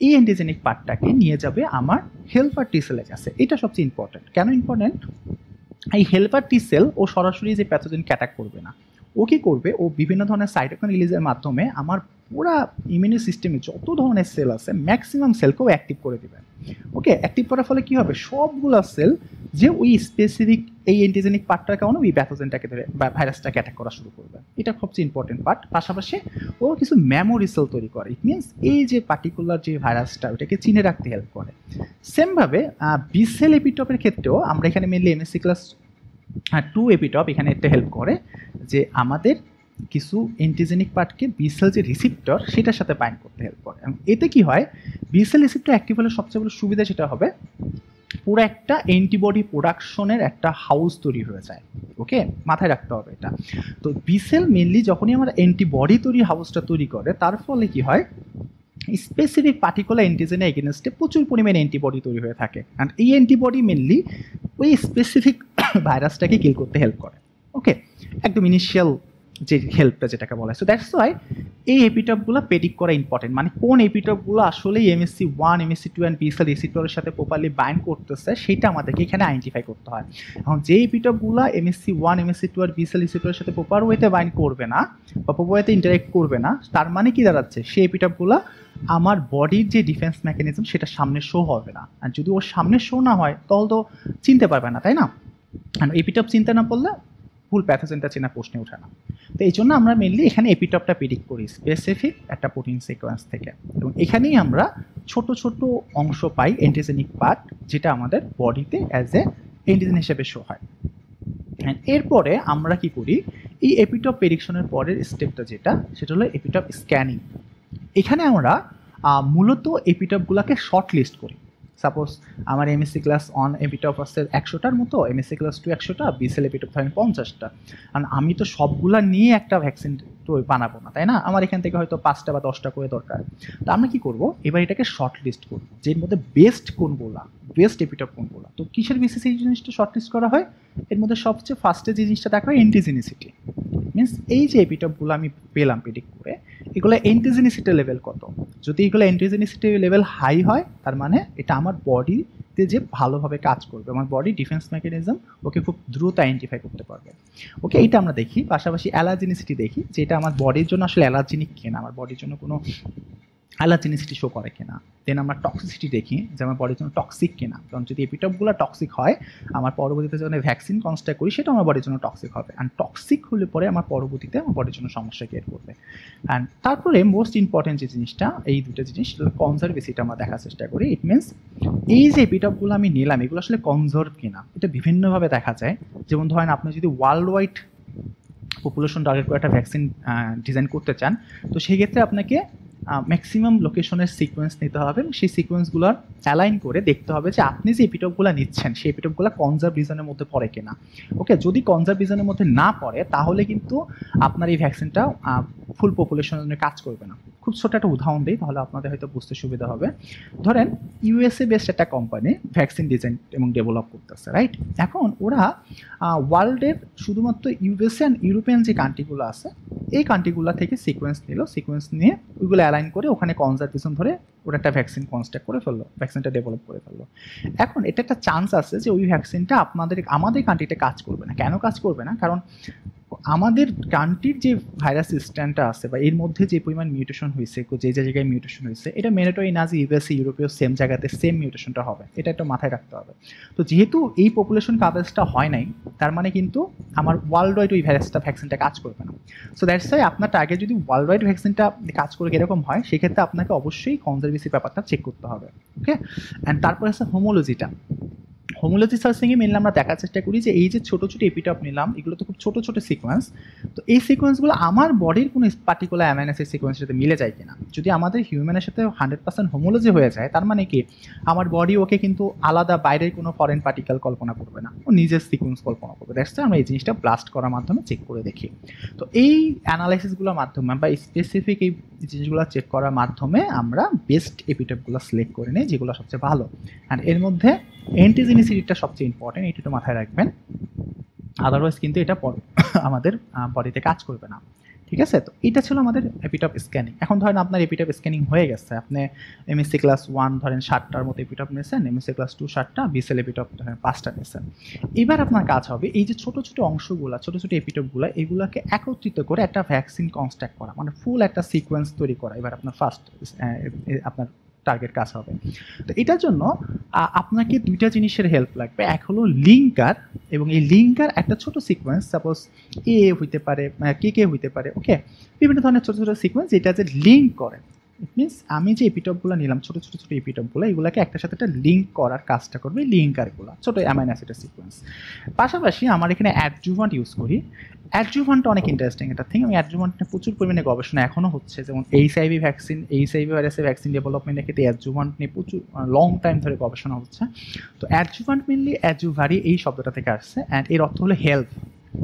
এই অ্যান্টিজেনিক পার্টটাকে নিয়ে যাবে আমার হেল্পার টি সেলের কাছে। এটা সবচেয়ে ইম্পর্টেন্ট। কেন ইম্পর্টেন্ট? এই হেল্পার টি সেল ও সরাসরি যে প্যাথোজেনকে অ্যাটাক করবে না, ও কি করবে, ও বিভিন্ন ধরনের সাইটোকাইন রিলিজের মাধ্যমে আমার পুরা ইমিউনি সিস্টেমে যত ধরনের সেল আছে ম্যাক্সিমাম সেলকেও অ্যাক্টিভ করে দেবে। ওকে, অ্যাক্টিভ করার ফলে কি হবে, সবগুলো সেল যে ওই স্পেসিফিক এই অ্যান্টিজেনিক পার্টটার কারণে ওই প্যাথোজেনটাকে ধরে বা ভাইরাসটাকে অ্যাটাক করা শুরু করবে। এটা সবচেয়ে ইম্পর্টেন্ট পার্ট। পাশাপাশি ও কিছু মেমোরি সেল তৈরি করে। ইট মিনস এই যে পার্টিকুলার যে ভাইরাসটা, ওটাকে চিনে রাখতে হেল্প করে। সেমভাবে বি সেল এপিটপের ক্ষেত্রেও আমরা এখানে মেনলি MSC ক্লাস 2 এপিটপ এখানে একটা হেল্প করে, যে আমাদের কিছু এন্টিজেনিক পার্টকে বি সেল যে রিসিপ্টর সেটার সাথে বাইন্ড করতে হেল্প করে। এবং এতে কি হয়, বি সেল রিসিপ্টর অ্যাক্টিভ হলে সবচেয়ে বড় সুবিধা সেটা হবে পুরো একটা অ্যান্টিবডি প্রোডাকশনের একটা হাউস তৈরি হয়ে যায়। ওকে, মাথায় রাখতে হবে এটা। তো বি সেল মেনলি যখনই আমার অ্যান্টিবডি তৈরি হাউসটা তৈরি করে, তার ফলে কি হয়, স্পেসিফিক পার্টিকুলার অ্যান্টিজেনের এগেনস্টে প্রচুর পরিমাণে অ্যান্টিবডি তৈরি হয়ে থাকে। অ্যান্ড এই অ্যান্টিবডি মেনলি ওই স্পেসিফিক ভাইরাসটাকে কিল করতে হেল্প করে। ওকে, একদম ইনিশিয়াল যে হেল্পটা যেটাকে বলা হয়। সো দ্যাটস ওয়াই এই এপিটপগুলো প্রেডিক্ট করা ইম্পর্টেন্ট, মানে কোন এপিটপগুলো আসলে MSC1 MSC2 and B sell রিসিপ্টরের সাথে প্রপারলি বাইন্ড করতেছে সেটা আমাদেরকে এখানে আইডেন্টিফাই করতে হয়। এখন যে এপিটপগুলো MSC1 MSC2 আর বি সেল রিসিপ্টরের সাথে প্রপার ওয়েতে বাইন্ড করবে না বা প্রপার ওয়েতে ইন্টারেক্ট করবে না, তার মানে কি দাঁড়াচ্ছে, সেই এপিটপগুলো আমার বডির যে ডিফেন্স মেকানিজম সেটা সামনে শো হবে না। আর যদি ওর সামনে শো না হয় তাহলে তো চিনতে পারবে না, তাই না? আর এপিটপ চিনতে না পারলে ফুল প্যাথোজেনটা চেনা প্রশ্নে ওঠে না। তো এই জন্য আমরা মেনলি এখানে এপিটপটা প্রেডিক্ট করি স্পেসিফিক একটা প্রোটিন সিকোয়েন্স থেকে, এবং এখানেই আমরা ছোট ছোট অংশ পাই অ্যান্টিজেনিক পার্ট, যেটা আমাদের বডিতে অ্যাজ এ অ্যান্টিজেন হিসেবে শো হয়। এরপরে আমরা কি করি, এই এপিটপ প্রেডিকশনের পরের স্টেপটা যেটা, সেটা হলো এপিটপ স্ক্যানিং। এখানে আমরা মূলত এপিটপগুলোকে শর্ট লিস্ট করি। সাপোজ আমার MSc ক্লাস 1 এপিটপ আছে 100টার মতো, MSc ক্লাস 2 100টা, বি সেল এপিটপ ধরেন 50টা। কারণ আমি তো সবগুলা নিয়ে একটা ভ্যাকসিন তো বানাবো না, তাই না? আমার এখান থেকে হয়তো 5টা বা 10টা করে দরকার। তো আমরা কি করব, এবার এটাকে শর্ট লিস্ট করবো, যের মধ্যে বেস্ট কোনগুলা, বেস্ট এপিটপ কোনগুলা। তো কিসের বেসিসে এই জিনিসটা শর্ট লিস্ট করা হয়? এর মধ্যে সবচেয়ে ফার্স্টে যে জিনিসটা দেখা হয় অ্যান্টিজেনিসিটি। মিনস এই যে এপিটপগুলো আমি পেলাম প্রেডিক্ট করে, এগুলো অ্যান্টিজেনিসিটি লেভেল কত। যদি এগুলো অ্যান্টিজেনিসিটি লেভেল হাই হয়, তার মানে এটা আমার বডিতে যে ভালোভাবে কাজ করবে, আমার বডি ডিফেন্স মেকানিজম ওকে খুব দ্রুত আইডেন্টিফাই করতে পারবে। ওকে, এটা আমরা দেখি। পাশাপাশি অ্যালার্জেনিসিটি দেখি, যে এটা আমার বডির জন্য আসলে অ্যালার্জেনিক কিনা, আমার বডির জন্য কোনো অ্যালার্জেনিসিটি শো করে কিনা। দেন আমরা টক্সিসিটি দেখি, যে আমার বডির জন্য টক্সিক কিনা। কারণ যদি এপিটপগুলো টক্সিক হয়, আমার পরবর্তীতে যখন ভ্যাকসিন কনস্ট্রাক্ট করি সেটা আমার বডির জন্য টক্সিক হবে। অ্যান্ড টক্সিক হলে পরে আমার পরবর্তীতে আমার বডির জন্য সমস্যা ক্রিয়েট করবে। অ্যান্ড তারপরে মোস্ট ইম্পর্টেন্ট যে জিনিসটা, এই দুটো জিনিস কনজারভেসিটা আমরা দেখার চেষ্টা করি। ইট মিনস এই যে এপিটপগুলো আমি নিলাম, এগুলো আসলে কনজার্ভ কিনা। এটা বিভিন্নভাবে দেখা যায়। যেমন ধরেন আপনি যদি ওয়ার্ল্ড ওয়াইড পপুলেশন টার্গেট করে একটা ভ্যাকসিন ডিজাইন করতে চান, তো সেই ক্ষেত্রে আপনাকে ম্যাক্সিমাম লোকেশনের সিকোয়েন্স নিতে হবে, এবং সেই সিকোয়েন্সগুলোর অ্যালাইন করে দেখতে হবে যে আপনি যে এপিটপগুলো নিচ্ছেন সেই এপিটপগুলো কনজার্ভ রিজনের মধ্যে পড়ে কিনা। ওকে, যদি কনজার্ভ রিজনের মধ্যে না পড়ে, তাহলে কিন্তু আপনার এই ভ্যাকসিনটা ফুল পপুলেশনের জন্য কাজ করবে না। খুব ছোট একটা উদাহরণ দিই, তাহলে আপনাদের হয়তো বুঝতে সুবিধা হবে। ধরেন USA বেসড একটা কোম্পানি ভ্যাকসিন ডিজাইন এবং ডেভেলপ করতেছে, রাইট? এখন ওরা ওয়ার্ল্ডের শুধুমাত্র USA অ্যান্ড ইউরোপিয়ান যে কান্ট্রিগুলো আছে, এই কান্ট্রিগুলো থেকে সিকোয়েন্স নিল, সিকোয়েন্স নিয়ে ওইগুলো অ্যালাইন করে ওখানে কনজারভেশন ধরে ওরা একটা ভ্যাকসিন কনস্ট্রাক্ট করে ফেললো, ভ্যাকসিনটা ডেভেলপ করে ফেললো। এখন এটা একটা চান্স আছে যে ওই ভ্যাকসিনটা আমাদের কান্ট্রিতে কাজ করবে না। কেন কাজ করবে না? কারণ আমাদের কান্ট্রির যে ভাইরাস স্ট্যান্ডটা আছে বা এর মধ্যে যে পরিমাণ মিউটেশন হয়েছে, যে জায়গায় মিউটেশন হয়েছে, এটা ম্যান্ডেটরি না যে USA ইউরোপীয় সেম জায়গাতে সেম মিউটেশনটা হবে। এটা একটা মাথায় রাখতে হবে। তো যেহেতু এই পপুলেশন কাভারেজটা হয় নাই, তার মানে কিন্তু আমার ওয়ার্ল্ড ওয়াইড ওই ভ্যাকসিনটা কাজ করবে না। সো দ্যাটস ওয়াই আপনার টার্গেট যদি ওয়ার্ল্ড ওয়াইড ভ্যাকসিনটা কাজ করে এরকম হয়, সেক্ষেত্রে আপনাকে অবশ্যই কনজারভেসি ব্যাপারটা চেক করতে হবে। ওকে, অ্যান্ড তারপরে আছে হোমোলজিটা। হোমোলজি সার্চিংয়ে মেনলি আমরা দেখার চেষ্টা করি যে এই যে ছোটো ছোটো এপিটপ নিলাম, এগুলো তো খুব ছোটো ছোটো সিকোয়েন্স। তো এই সিকোয়েন্সগুলো আমার বডির কোনো পার্টিকুলার অ্যামাইনো অ্যাসিড সিকোয়েন্সের সাথে মিলে যায় কিনা। যদি আমাদের হিউম্যানের সাথে 100% হোমোলজি হয়ে যায়, তার মানে কি আমার বডি ওকে কিন্তু আলাদা বাইরের কোনো ফরেন পার্টিকেল কল্পনা করবে না, ও নিজের সিকোয়েন্স কল্পনা করবে। দ্যাটস আমরা এই জিনিসটা ব্লাস্ট করার মাধ্যমে চেক করে দেখি। তো এই অ্যানালাইসিসগুলোর মাধ্যমে বা স্পেসিফিক এই জিনিসগুলো চেক করার মাধ্যমে আমরা বেস্ট এপিটপগুলো সিলেক্ট করে নিই, যেগুলো সবচেয়ে ভালো। অ্যান্ড এর মধ্যে অ্যান্টিজেনিসিটিটা সবচেয়ে ইম্পর্টেন্ট, এটা তো মাথায় রাখবেন। আদারওয়াইজ কিন্তু এটা আমাদের বডিতে কাজ করবে না। ঠিক আছে? তো এটা ছিল আমাদের এপিটপ স্ক্যানিং। এখন ধরেন আপনার এপিটপ স্ক্যানিং হয়ে গেছে, আপনি MSc ক্লাস 1 ধরেন 60টার মতো এপিটপ নিয়েছেন, MSc ক্লাস 2 60টা, বি সেল এপিটপ ধরেন 5টা নিয়েছেন। এবার আপনার কাজ হবে এই যে ছোটো ছোটো অংশগুলো, ছোটো ছোটো এপিটপগুলো, এগুলোকে একত্রিত করে একটা ভ্যাকসিন কনস্ট্রাক্ট করা, মানে ফুল একটা সিকোয়েন্স তৈরি করা। এবার আপনার ফার্স্ট আপনার টার্গেট কাজ হবে। তো এটার জন্য আপনাকে দুইটা জিনিসের হেল্প লাগবে। এক হলো লিঙ্কার, এবং এই লিঙ্কার একটা ছোট সিকোয়েন্স, সাপোজ এ হইতে পারে, কে হইতে পারে, ওকে, বিভিন্ন ধরনের ছোটো ছোটো সিকোয়েন্স যেটা যে লিঙ্ক করে। ইট মিনস আমি যে এপিটপগুলো নিলাম ছোটো ছোটো ছোটো এপিটপগুলো, এগুলোকে একটার সাথে একটা লিঙ্ক করার কাজটা করবে লিঙ্কারগুলো, ছোটো অ্যামাইনো অ্যাসিডের সিকোয়েন্স। পাশাপাশি আমার এখানে অ্যাডজুভান্ট ইউজ করি। অ্যাডজুভান্ট অনেক ইন্টারেস্টিং একটা থিং। আমি অ্যাডজুভান্ট নিয়ে প্রচুর পরিমাণে গবেষণা এখনও হচ্ছে, যেমন এইচআইভি ভ্যাকসিন, এইচআইভি ভাইরাসের ভ্যাকসিন ডেভেলপমেন্টের ক্ষেত্রে অ্যাডজুভান্ট নিয়ে প্রচুর লং টাইম ধরে গবেষণা হচ্ছে। তো অ্যাডজুভান্ট মেনলি অ্যাডজুভারি এই শব্দটা থেকে আসছে, অ্যান্ড এর অর্থ হলো হেল্প।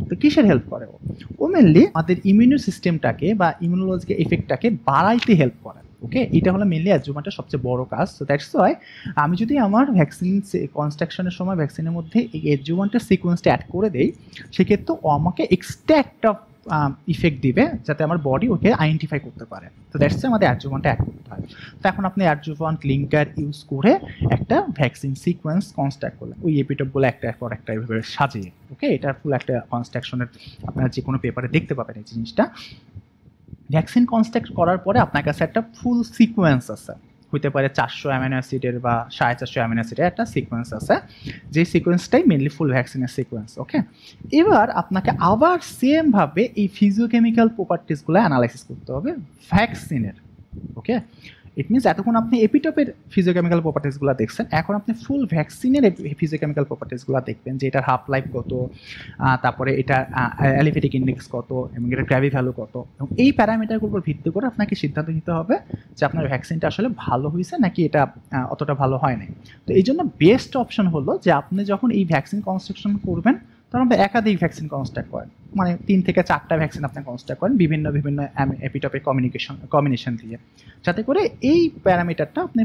তো কিসের হেল্প করে ও মেনলি আমাদের ইমিউনো সিস্টেমটাকে বা ইমিউনোলজিক্যাল এফেক্টটাকে বাড়াইতে হেল্প করে। ওকে, এটা হলো মেনলি অ্যাডজুভান্টের সবচেয়ে বড় কাজ। সো দ্যাটস ওয়াই আমি যদি আমার ভ্যাকসিন কনস্ট্রাকশনের সময় ভ্যাকসিনের মধ্যে এই অ্যাডজুভান্টের সিকোয়েন্সটা অ্যাড করে দেই, সেক্ষেত্রে ও আমাকে এক্সট্রা একটা ইফেক্ট দিবে যাতে আমার বডি ওকে আইডেন্টিফাই করতে পারে। তো দ্যাটস আমাদের অ্যাডজুভান্টটা অ্যাড করতে হয়। তো এখন আপনি অ্যাডজুভান্ট লিঙ্কার ইউজ করে একটা ভ্যাকসিন সিকোয়েন্স কনস্ট্রাক্ট করলেন, ওই এপিটপগুলো একটা পর একটা এইভাবে সাজিয়ে। ওকে, এটার ফুল একটা কনস্ট্রাকশনের আপনারা যে কোনো পেপারে দেখতে পাবেন এই জিনিসটা। ভ্যাকসিন কনস্ট্রাক্ট করার পরে আপনার কাছে একটা ফুল সিকোয়েন্স আছে, হইতে পারে 400 অ্যামিনো অ্যাসিডের বা 450 অ্যামিনো অ্যাসিডের একটা সিকোয়েন্স আছে, যে সিকোয়েন্সটাই মেনলি ফুল ভ্যাকসিনের সিকোয়েন্স। ওকে, এবার আপনাকে আবার সেমভাবে এই ফিজিওকেমিক্যাল প্রপার্টিসগুলো অ্যানালাইসিস করতে হবে ভ্যাকসিনের। ওকে, ইট মিনস এতক্ষণ আপনি এপিটপের ফিজিওকেমিক্যাল প্রপার্টিসগুলো দেখছেন, এখন আপনি ফুল ভ্যাকসিনের ফিজিওকেমিক্যাল প্রপার্টিসগুলো দেখবেন, যে এটার হাফ লাইফ কত, তারপরে এটা অ্যালিফেটিক ইন্ডেক্স কত, এবং এটা গ্র্যাভি ভ্যালু কত, এবং এই প্যারামিটারগুলোর উপর ভিত্তি করে আপনাকে সিদ্ধান্ত নিতে হবে যে আপনার ভ্যাকসিনটা আসলে ভালো হয়েছে নাকি এটা অতটা ভালো হয় নাই। তো এই জন্য বেস্ট অপশন হলো যে আপনি যখন এই ভ্যাকসিন কনস্ট্রাকশন করবেন তখন আপনি একাধিক ভ্যাকসিন কনস্ট্রাক্ট করেন, মানে 3 থেকে 4টা ভ্যাকসিন আপনি কনস্ট্রাক্ট করেন বিভিন্ন বিভিন্ন এপিটপের কম্বিনেশন দিয়ে, যাতে করে এই প্যারামিটারটা আপনি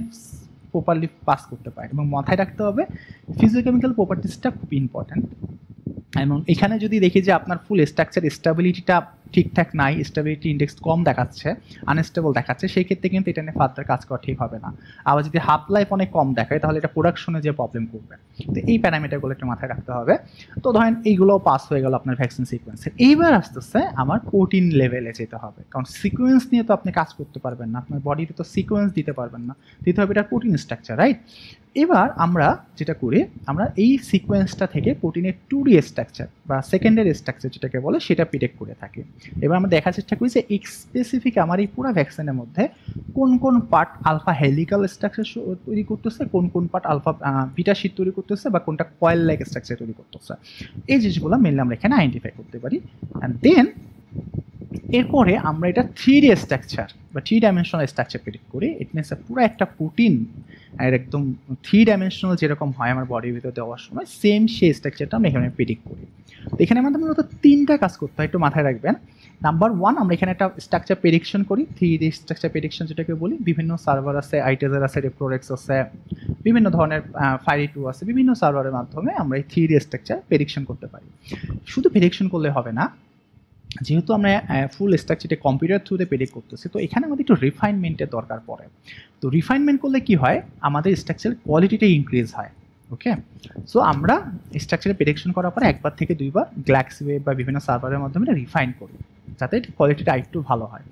প্রপারলি পাস করতে পারেন। এবং মাথায় রাখতে হবে ফিজিওকেমিক্যাল প্রপার্টিসটা খুব ইম্পর্ট্যান্ট। এবং এখানে যদি দেখি যে আপনার ফুল স্ট্রাকচার স্টেবিলিটিটা ঠিকঠাক নাই, স্টেবিলিটি ইন্ডেক্স কম দেখাচ্ছে, আনস্টেবল দেখাচ্ছে, সেই ক্ষেত্রে কিন্তু এটা নিয়ে ফার্দার কাজ করা ঠিক হবে না। আবার যদি হাফ লাইফ অনেক কম দেখায় তাহলে এটা প্রোডাকশনে যে প্রবলেম করবে। তো এই প্যারামিটারগুলো একটু মাথায় রাখতে হবে। তো ধরেন এইগুলো পাস হয়ে গেল আপনার ভ্যাকসিন সিকোয়েন্সের। এইবার আস্তে আস্তে আমার প্রোটিন লেভেলে যেতে হবে, কারণ সিকোয়েন্স নিয়ে তো আপনি কাজ করতে পারবেন না, আপনার বডিতে তো সিকোয়েন্স দিতে পারবেন না, দিতে হবে এটা প্রোটিন স্ট্রাকচার, রাইট? এবার আমরা যেটা করি, আমরা এই সিকোয়েন্সটা থেকে প্রোটিনের 2D স্ট্রাকচার বা সেকেন্ডারি স্ট্রাকচার যেটাকে বলে সেটা প্রিডিক্ট করে থাকি। এবার আমরা দেখার চেষ্টা করি যে স্পেসিফিক আমার এই পুরো ভ্যাকসিনের মধ্যে কোন কোন পার্ট আলফা হেলিক্যাল স্ট্রাকচার তৈরি করতেছে, কোন কোন পার্ট আলফা বিটা শীট তৈরি করতেছে, বা কোনটা কয়েল লাইক স্ট্রাকচার তৈরি করতেছে। এই জিনিসগুলো মেনলি আমরা এখানে আইডেন্টিফাই করতে পারি। অ্যান্ড দেন এরপরে আমরা এটা 3D স্ট্রাকচার বা 3 ডাইমেনশনাল স্ট্রাকচার প্রেডিক্ট করি। ইট মিনস পুরো একটা প্রোটিন আর একদম 3 ডাইমেনশনাল যেরকম হয় আমার বডির ভিতরে দেওয়ার সময়, সেম সেই স্ট্রাকচারটা আমরা এখানে প্রেডিক্ট করি। তো এখানে আমাদের মূলত 3টা কাজ করতে হয়, একটু মাথায় রাখবেন। নাম্বার 1, আমরা এখানে একটা স্ট্রাকচার প্রেডিকশন করি, 3D স্ট্রাকচার প্রেডিকশন যেটাকে বলি। বিভিন্ন সার্ভার আছে, আইটেজার আছে, রেপ্রোডেক্স আছে, বিভিন্ন ধরনের ফাইরি2 আছে, বিভিন্ন সার্ভারের মাধ্যমে আমরা এই 3D স্ট্রাকচার প্রেডিকশন করতে পারি। শুধু প্রেডিকশন করলে হবে না, যেহেতু আমরা ফুল স্ট্রাকচারটা কম্পিউটার থ্রুতে প্রেডিক্ট করতেছি, তো এখানে আমাদের একটু রিফাইনমেন্টের দরকার পড়ে। তো রিফাইনমেন্ট করলে কি হয়, আমাদের স্ট্রাকচারের কোয়ালিটিটা ইনক্রিজ হয়। ওকে, সো আমরা স্ট্রাকচারে প্রেডিকশন করার পরে 1 বার থেকে 2 বার গ্ল্যাক্সওয়েব বা বিভিন্ন সার্ভারের মাধ্যমে এটা রিফাইন করি, যাতে কোয়ালিটিটা একটু ভালো হয়।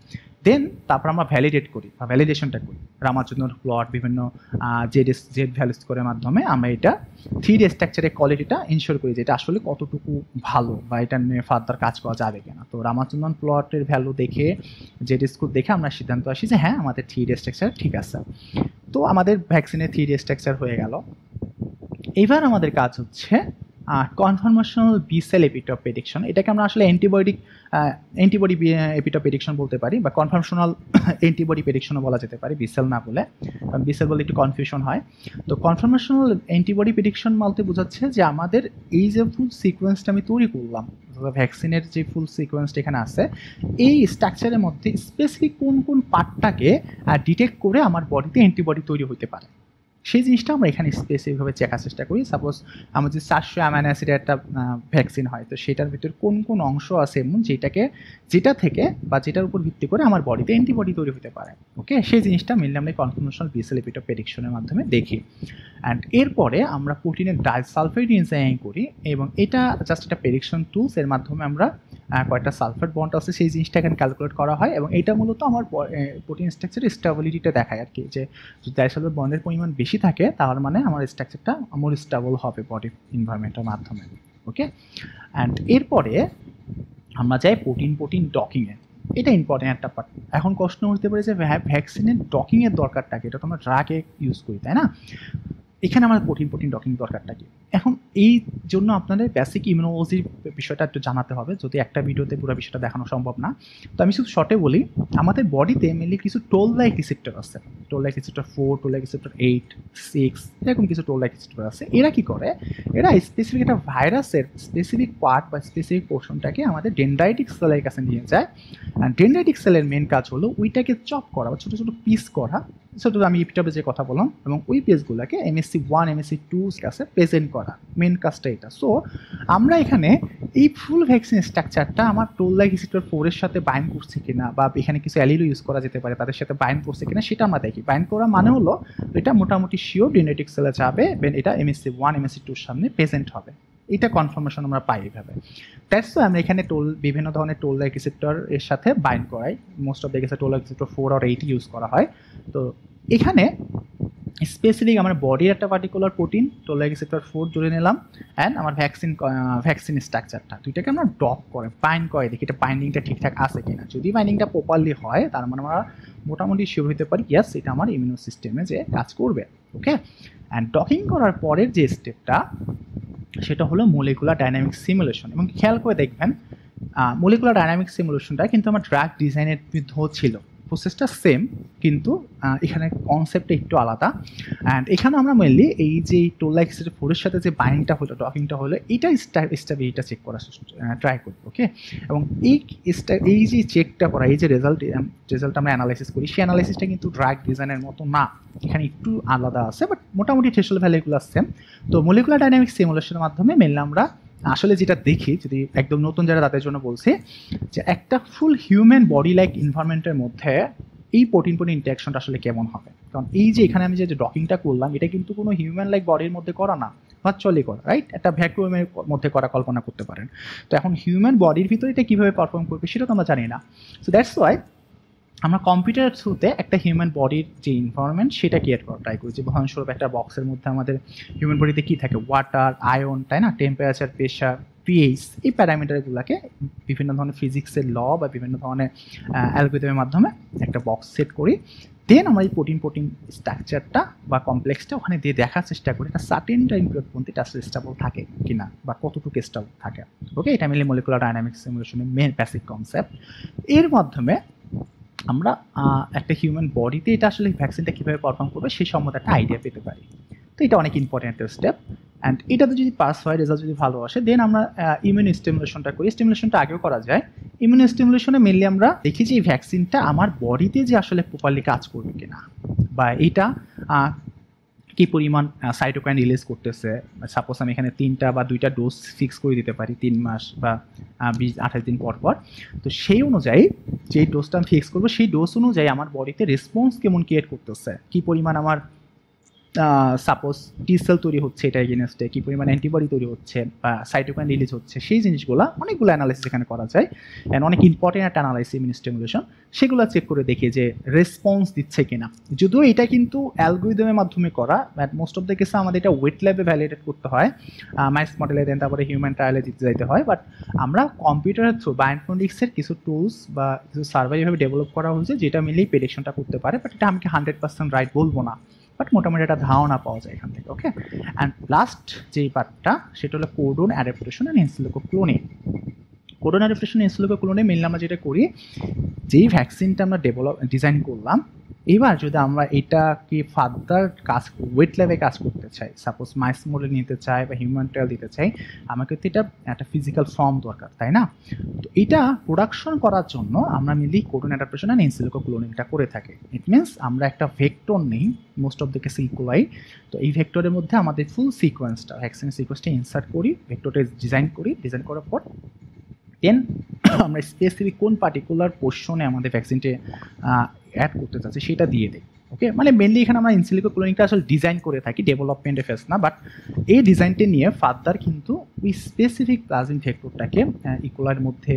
দেন তারপর আমরা ভ্যালিডেট করি বা ভ্যালিডেশনটা করি, রামাচন্দ্র প্লট বিভিন্ন জেড ভ্যালু স্কোরের মাধ্যমে আমরা এটা 3D স্ট্রাকচারের কোয়ালিটিটা ইনশিওর করি যে এটা আসলে কতটুকু ভালো বা এটা নিয়ে ফার্দার কাজ করা যাবে কিনা। তো রামাচন্দ্রন প্লটের ভ্যালু দেখে, জেড স্কোর দেখে আমরা সিদ্ধান্ত আসি যে হ্যাঁ আমাদের 3D স্ট্রাকচার ঠিক আছে। তো আমাদের ভ্যাকসিনের 3D স্ট্রাকচার হয়ে গেল। এবার আমাদের কাজ হচ্ছে কনফার্মেশনাল বি সেল এপিটপ প্রেডিকশন। এটাকে আমরা আসলে অ্যান্টিবডি এপিটপ প্রেডিকশন বলতে পারি, বা কনফার্মেশনাল অ্যান্টিবডি প্রেডিকশনও বলা যেতে পারে, বি সেল না বলে, কারণ বি সেল বলে একটু কনফিউশন হয়। তো কনফার্মেশনাল অ্যান্টিবডি প্রেডিকশন বলতে বোঝাচ্ছে যে আমাদের এই যে ফুল সিকোয়েন্সটা আমি তৈরি করলাম, ভ্যাকসিনের যে ফুল সিকোয়েন্সটা এখানে আছে, এই স্ট্রাকচারের মধ্যে স্পেসিফিক কোন কোন পার্টটাকে ডিটেক্ট করে আমার বডিতে অ্যান্টিবডি তৈরি হতে পারে, সেই জিনিসটা আমরা এখানে স্পেসিফিকভাবে চেকার চেষ্টা করি। সাপোজ আমার যে 400 অ্যামাইনো অ্যাসিডের একটা ভ্যাকসিন হয়, তো সেটার ভিতরে কোন কোন অংশ আছে এমন যেটা থেকে বা যেটার উপর ভিত্তি করে আমার বডিতে অ্যান্টিবডি তৈরি হতে পারে। ওকে, সেই জিনিসটা মেনলি আমরা কনফার্মেশনাল বিএসএল এপিটপ প্রেডিকশনের মাধ্যমে দেখি। অ্যান্ড এরপরে আমরা প্রোটিনের ডাইসালফেট ইনজাইম করি, এবং এটা জাস্ট একটা প্রেডিকশন টুলস, এর মাধ্যমে আমরা কয়েকটা সালফেট বন্ড আছে সেই জিনিসটা এখানে ক্যালকুলেট করা হয়, এবং এটা মূলত আমার প্রোটিন স্ট্রাকচারের স্টেবিলিটিটা দেখায় আর কি, যে যদি ডাইসালফেট বন্ডের পরিমাণ বেশি থাকে তাহলে মানে আমার স্ট্রাকচারটা মোর স্টেবল হবে বডি এনভায়রনমেন্টের মাধ্যমে। ওকে, অ্যান্ড এরপরে আমরা যাই প্রোটিন ডকিংয়ে। এটা ইম্পর্টেন্ট একটা পার্ট। এখন প্রশ্ন হতে পারে যে ভ্যাকসিনের ডকিংয়ের দরকারটা কি, এটা তো আমরা ড্রাগে ইউজ করি তাই না, এখানে আমার প্রোটিন ডকিং দরকারটা কি। এখন এই জন্য আপনাদের বেসিক ইমিউনোলজির বিষয়টা একটু জানাতে হবে, যদি একটা ভিডিওতে পুরো বিষয়টা দেখানো সম্ভব না। তো আমি শুধু শর্টে বলি, আমাদের বডিতে মেনলি কিছু টোল লাইক রিসেপ্টর আছে, toll like receptor 4, toll like receptor 8, 6, এরকম কিছু টোল লাইক রিসেপ্টর আছে। এরা কি করে, এরা স্পেসিফিক একটা ভাইরাসের স্পেসিফিক পার্ট বা স্পেসিফিক পোর্শনটাকে আমাদের ডেনড্রাইটিক সেলের কাছে নিয়ে যায়। আর ডেনড্রাইটিক সেলের মেন কাজ হলো ওইটাকে চপ করা বা ছোটো ছোটো পিস করা, ছোটো আমি ইপিটাবে যে কথা বললাম, এবং ওই পেজগুলোকে MSC1 MSC2 কাছে প্রেজেন্ট করা, মেন কাজটা এটা। সো আমরা এখানে এই ফুল ভ্যাকসিন স্ট্রাকচারটা আমার টোল লাইক রিসেপ্টর 4 এর সাথে বাইন্ড করছে কিনা, বা এখানে কিছু অ্যালিলো ইউজ করা যেতে পারে তাদের সাথে বাইন্ড করছে কিনা, সেটা আমরা দেখি। বাইন্ড করা মানে হলো এটা মোটামুটি শিওর ডেনড্রাইটিক সেলে যাবে, এটা MSC1 MSC2 সামনে প্রেজেন্ট হবে, এটা কনফার্মেশন আমরা পাই এইভাবে। দ্যাটস ওয়াই আমরা এখানে বিভিন্ন ধরনের টোল লাইক রিসেপ্টর এর সাথে বাইন্ড করাই। মোস্ট অফ দ্য কেসে টোল লাইক রিসেপ্টর 4 আর 8 ইউজ করা হয়। তো এখানে স্পেসিফিক আমার বডির একটা particular protein toll like receptor 4 জুড়ে নিলাম, অ্যান্ড আমার ভ্যাকসিন স্ট্রাকচারটা দুইটাকে আমরা ডক করে বাইন্ড করে দেখি এটা বাইন্ডিংটা ঠিকঠাক আছে কিনা। যদি বাইন্ডিংটা প্রপারলি হয় তার মানে আমরা মোটামুটি শিওর হতে পারি ইয়েস এটা আমার ইমিউনো সিস্টেমে যে কাজ করবে। ওকে, অ্যান্ড ডকিং করার পরের যে স্টেপটা সেটা হলো মলিকুলার ডাইনামিক সিমুলেশন। এবং খেয়াল করে দেখবেন মলিকুলার ডাইনামিক সিমুলেশনটা কিন্তু আমার ড্রাগ ডিজাইনের মধ্যেও ছিল, প্রসেসটা সেম, কিন্তু এখানে কনসেপ্টটা একটু আলাদা। অ্যান্ড এখানে আমরা মেনলি এই যে টোল লাইক রিসেপ্টর 4 এর সাথে যে বাইন্ডিংটা হলো, ডকিংটা হলো, এটা স্টেবিলিটিটা চেক করার ট্রাই করবো। ওকে, এবং এই যে চেকটা করা, এই যে রেজাল্ট আমরা অ্যানালাইসিস করি, সেই অ্যানালাইসিসটা কিন্তু ড্রাগ ডিজাইনের মতো না, এখানে একটু আলাদা আছে, বাট মোটামুটি থ্রেশহোল্ড ভ্যালুগুলো সেম। তো মলিকুলার ডাইনামিক সিমুলেশনের মাধ্যমে মেনলি আমরা আসলে যেটা দেখি, যদি একদম নতুন যারা তাদের জন্য বলছি, যে একটা ফুল হিউম্যান বডি লাইক এনভায়রনমেন্টের মধ্যে এই প্রোটিন ইন্টারাকশনটা আসলে কেমন হবে। কারণ এই যে এখানে আমি যে ডকিংটা করলাম, এটা কিন্তু কোনো হিউম্যান লাইক বডির মধ্যে করা না, ভার্চুয়ালি করা, রাইট, একটা ভ্যাকুয়ামের মধ্যে করা, কল্পনা করতে পারেন। তো এখন হিউম্যান বডির ভিতরে এটা কীভাবে পারফর্ম করবে সেটা তো আমরা জানি না। সো দ্যাটস ওয়াই আমরা কম্পিউটারের থ্রুতে একটা হিউম্যান বডির যে এনভায়রনমেন্ট সেটা ক্রিয়েট করা ট্রাই করি। যে উদাহরণস্বরূপ একটা বক্সের মধ্যে আমাদের হিউম্যান বডিতে কী থাকে, ওয়াটার, আয়ন, তাই না, টেম্পারেচার, প্রেশার, পিএইচ, এই প্যারামিটারগুলোকে বিভিন্ন ধরনের ফিজিক্সের ল বা বিভিন্ন ধরনের অ্যালগরিদমের মাধ্যমে একটা বক্স সেট করি। দেন আমরা এই প্রোটিন স্ট্রাকচারটা বা কমপ্লেক্সটা ওখানে দিয়ে দেখার চেষ্টা করি একটা সার্টেন টাইম পিরিয়ড পর্যন্ত এটা আসলে স্টেবল থাকে কিনা বা কতটুকু স্টেবল থাকে। ওকে, এটা মিলে মলিকুলার ডাইনামিক্স সিমুলেশনের মেন বেসিক কনসেপ্ট। এর মাধ্যমে আমরা একটা হিউম্যান বডিতে এটা আসলে ভ্যাকসিনটা কীভাবে পারফর্ম করবে সেই সম্বন্ধে একটা আইডিয়া পেতে পারি। তো এটা অনেক ইম্পর্টেন্ট একটা স্টেপ। অ্যান্ড এটাতে যদি পাস হয়, রেজাল্ট যদি ভালো আসে, দেন আমরা ইমিউন স্টিমুলেশনটা করি। স্টিমুলেশনটা আগেও করা যায়। ইমিউন স্টিমুলেশনে মেনলি আমরা দেখি যে এই ভ্যাকসিনটা আমার বডিতে যে আসলে প্রপারলি কাজ করবে কিনা, বা এটা কী পরিমাণ সাইটোকাইন রিলিজ করতেছে। সাপোজ আমি এখানে 3টা বা 2টা ডোজ ফিক্স করে দিতে পারি 3 মাস বা 20-28 দিন পর পর। তো সেই অনুযায়ী যেই ডোজটা আমি ফিক্স করবো, সেই ডোজ অনুযায়ী আমার বডিতে রেসপন্স কেমন ক্রিয়েট করতেছে, কী পরিমাণ আমার সাপোজ টি সেল তৈরি হচ্ছে এটা এগেনস্টে, কী পরিমাণ অ্যান্টিবডি তৈরি হচ্ছে বা সাইটোকাইন রিলিজ হচ্ছে, সেই জিনিসগুলো অনেকগুলো অ্যানালাইসিস এখানে করা যায়। অ্যান্ড অনেক ইম্পর্টেন্ট একটা অ্যানালাইসিস ইমিউন স্টিমুলেশন, সেগুলো চেক করে দেখি যে রেসপন্স দিচ্ছে কিনা। যদিও এটা কিন্তু অ্যালগরিদমের মাধ্যমে করা, বাট মোস্ট অফ দ্য কেসে আমাদের এটা ওয়েট ল্যাবে ভ্যালিডেট করতে হয়, মাইস মডেলে, দেন তারপরে হিউম্যান ট্রায়ালে দিতে যাইতে হয়। বাট আমরা কম্পিউটারের থ্রু বায়োইনফরমেটিক্সের কিছু টুলস বা কিছু সার্ভার এভাবে ডেভেলপ করা হয়েছে যেটা মিলেই প্রেডিকশনটা করতে পারে। বাট এটা আমাকে 100% রাইট বলবো না, বাট মোটামুটি একটা ধারণা পাওয়া যায় এখান থেকে। ওকে, অ্যান্ড লাস্ট যেই পার্টটা সেটা হলো codon adaptation and in silico cloning. Codon adaptation in silico ক্লোনে মেনলি আমরা যেটা করি, যেই ভ্যাকসিনটা আমরা ডিজাইন করলাম, এবার যদি আমরা এটাকে ফার্দার কাজ ওয়েট ল্যাবে কাজ করতে চাই, সাপোজ মাইস মডেল নিতে চাই বা হিউম্যান ট্রায়াল দিতে চাই, আমাকে তো এটা একটা ফিজিক্যাল ফর্ম দরকার, তাই না? তো এটা প্রোডাকশন করার জন্য আমরা মেনলি কোডন অ্যাডাপ্টেশন অ্যান্ড ইনসিলিকো ক্লোনিংটা করে থাকি। ইট মিনস আমরা একটা ভেক্টর নেই, মোস্ট অফ দ্য কেস ইকুয়াই। তো এই ভেক্টরের মধ্যে আমাদের ফুল সিকোয়েন্সটা, ভ্যাকসিনের সিকোয়েন্সটা ইনসার্ট করি, ভেক্টরটা ডিজাইন করার পর দেন আমরা স্পেসিফিক কোন পার্টিকুলার পোর্শনে আমাদের ভ্যাকসিনটা অ্যাড করতে চাচ্ছি সেটা দিয়ে দিই। ওকে, মানে মেনলি এখানে আমরা ইনসিলিকো ক্লোনিংটা আসলে ডিজাইন করে থাকি, ডেভেলপমেন্টের ফেজ না, বাট এই ডিজাইনটা নিয়ে ফার্দার কিন্তু ওই স্পেসিফিক প্লাজমিড ভেক্টরটাকে ইকোলার মধ্যে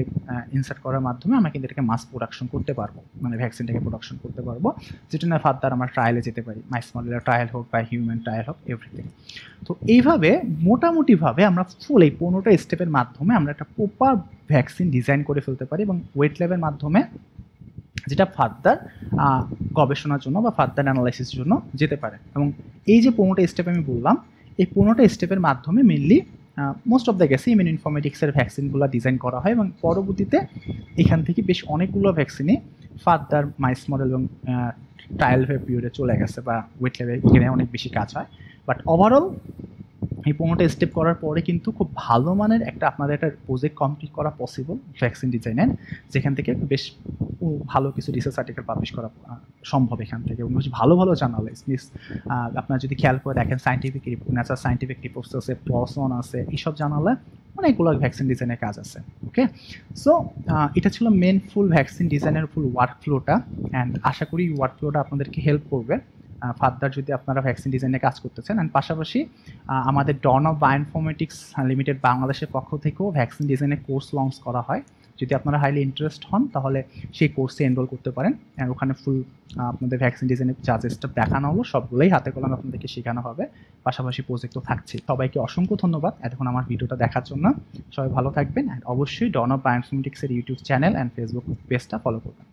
ইনসার্ট করার মাধ্যমে আমরা কিন্তু এটাকে মাস প্রোডাকশন করতে পারবো, মানে ভ্যাকসিনটাকে প্রোডাকশন করতে পারবো, যেটা না ফার্দার আমরা ট্রায়ালে যেতে পারি, মাইস মডেলের ট্রায়াল হোক বা হিউম্যান ট্রায়াল হোক, এভরিথিং। তো এইভাবে মোটামুটিভাবে আমরা ফুল এই 15টা স্টেপের মাধ্যমে আমরা একটা প্রপার ভ্যাকসিন ডিজাইন করে ফেলতে পারি এবং ওয়েট ল্যাবের মাধ্যমে যেটা ফার্দার গবেষণার জন্য বা ফার্দার অ্যানালাইসিসের জন্য যেতে পারে। এবং এই যে 15টা স্টেপ আমি বললাম, এই 15টা স্টেপের মাধ্যমে মেনলি মোস্ট অফ দ্য কেসে ইমিউন ইনফরমেটিক্সের ভ্যাকসিনগুলো ডিজাইন করা হয় এবং পরবর্তীতে এখান থেকে বেশ অনেকগুলো ভ্যাকসিনই ফার্দার মাইস মডেল এবং ট্রায়াল পিরিয়ডে চলে গেছে বা ওয়েট লেভে এখানে অনেক বেশি কাজ হয়। বাট ওভারঅল এই 15টা স্টেপ করার পরে কিন্তু খুব ভালো মানের আপনাদের একটা প্রজেক্ট কমপ্লিট করা পসিবল ভ্যাকসিন ডিজাইনের, যেখান থেকে বেশ ভালো কিছু রিসার্চ আর্টিকেল পাবলিশ করা সম্ভব এখান থেকে, এবং বেশ ভালো ভালো জার্নালাইজ আপনারা যদি খেয়াল করে দেখেন scientific report, natural scientific reports আছে, পলসন আছে, এইসব জার্নালে অনেকগুলো ভ্যাকসিন ডিজাইনের কাজ আছে। ওকে, সো এটা ছিল মেন ফুল ভ্যাকসিন ডিজাইনের ফুল ওয়ার্কফ্লোটা, অ্যান্ড আশা করি ওয়ার্কফ্লোটা আপনাদেরকে হেল্প করবে ফার্দার যদি আপনারা ভ্যাকসিন ডিজাইনে কাজ করতেছেন। অ্যান্ড পাশাপাশি আমাদের ডন অফ বায়োইনফরমেটিক্স লিমিটেড বাংলাদেশের পক্ষ থেকেও ভ্যাকসিন ডিজাইনের কোর্স লঞ্চ করা হয়। যদি আপনারা হাইলি ইন্টারেস্ট হন তাহলে সেই কোর্সে এনরোল করতে পারেন, অ্যান্ড ওখানে ফুল আপনাদের ভ্যাকসিন ডিজাইনের যা স্টেপ দেখানো হলো সবগুলোই হাতে কলমে আপনাদেরকে শেখানো হবে, পাশাপাশি প্রজেক্টও থাকছে। সবাইকে অসংখ্য ধন্যবাদ এতক্ষণ আমার ভিডিওটা দেখার জন্য। সবাই ভালো থাকবেন, অ্যান্ড অবশ্যই ডন অফ বায়োইনফরমেটিক্সের ইউটিউব চ্যানেল অ্যান্ড ফেসবুক পেজটা ফলো করবেন।